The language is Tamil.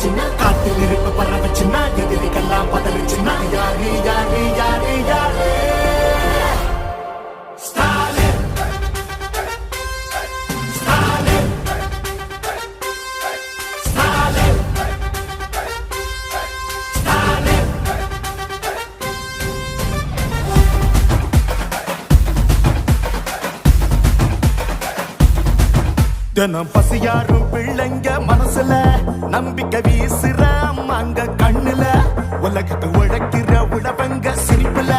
வச்சுன்னா காத்தில் இருப்பு பற வச்சுன்னா எதிரிகள்லாம் பதறிச்சுன்னா யாரு யாரு யாரு யாரு ஸ்டாலின் ஸ்டாலின் ஸ்டாலின் ஸ்டாலின் தினம் பசியாரும் பிள்ளைங்க மனசுல நம்பிக்கை வீசுற அங்க கண்ணுல உலகத்தை உழைக்கிற உழவங்க சிரிப்புல